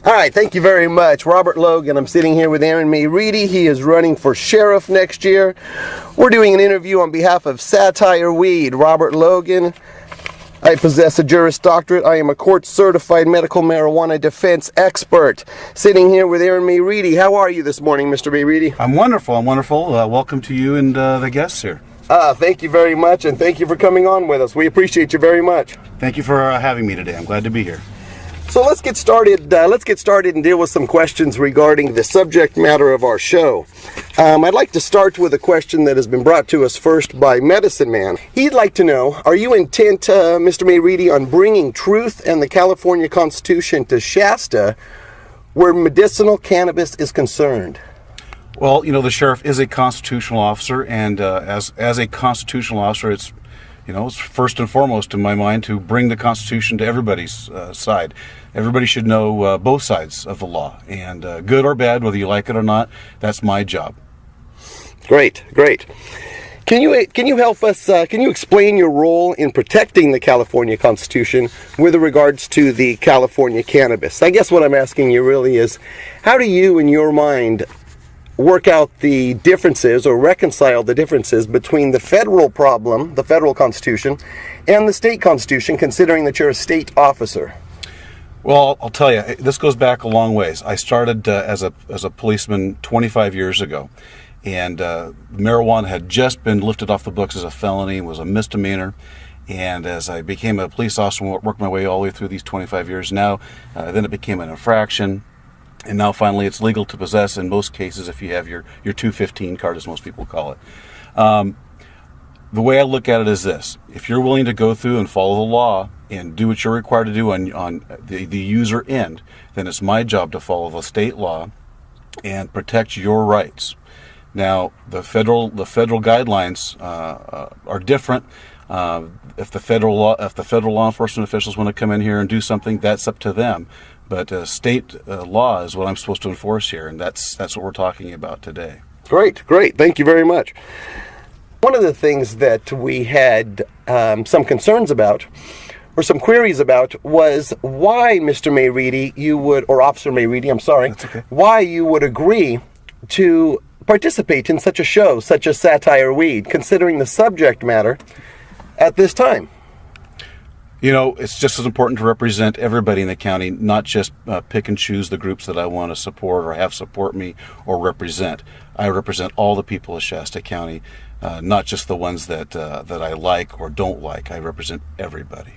All right, thank you very much. Robert Logan. I'm sitting here with MAREADY. He is running for sheriff next year. We're doing an interview on behalf of Satyre Weed. Robert Logan. I possess a Juris Doctorate. I am a court-certified medical marijuana defense expert. Sitting here with MAREADY. How are you this morning, Mr. MAREADY? I'm wonderful. Welcome to you and the guests here. Thank you very much, and thank you for coming on with us. We appreciate you very much. Thank you for having me today. I'm glad to be here. So let's get started. And deal with some questions regarding the subject matter of our show. I'd like to start with a question that has been brought to us first by Medicine Man. He'd like to know, are you intent, Mr. MAREADY, on bringing truth and the California Constitution to Shasta where medicinal cannabis is concerned? Well, the sheriff is a constitutional officer, and as a constitutional officer, it's first and foremost in my mind to bring the Constitution to everybody's side. Everybody should know both sides of the law, and good or bad, whether you like it or not, that's my job. Great. Can you help us, can you explain your role in protecting the California Constitution with regards to the California cannabis? I guess what I'm asking you really is, how do you, in your mind, work out the differences or reconcile the differences between the federal problem, the federal Constitution, and the state Constitution, considering that you're a state officer? Well, I'll tell you, this goes back a long ways. I started as a policeman 25 years ago, and marijuana had just been lifted off the books as a felony, was a misdemeanor. And as I became a police officer and worked my way all the way through these 25 years now, then it became an infraction. And now finally it's legal to possess in most cases if you have your 215 card, as most people call it. The way I look at it is this: if you're willing to go through and follow the law and do what you're required to do on the user end, then it's my job to follow the state law and protect your rights. Now, the federal guidelines are different. If the federal law enforcement officials want to come in here and do something, that's up to them. But state law is what I'm supposed to enforce here, and that's what we're talking about today. Great. Thank you very much. One of the things that we had some concerns about, or some queries about, was why Mr. MAREADY, or Officer MAREADY, I'm sorry, that's okay, why you would agree to participate in such a show, such as Satyre Weed, considering the subject matter at this time. It's just as important to represent everybody in the county, not just pick and choose the groups that I want to support or have support me or represent. I represent all the people of Shasta County, not just the ones that I like or don't like. I represent everybody.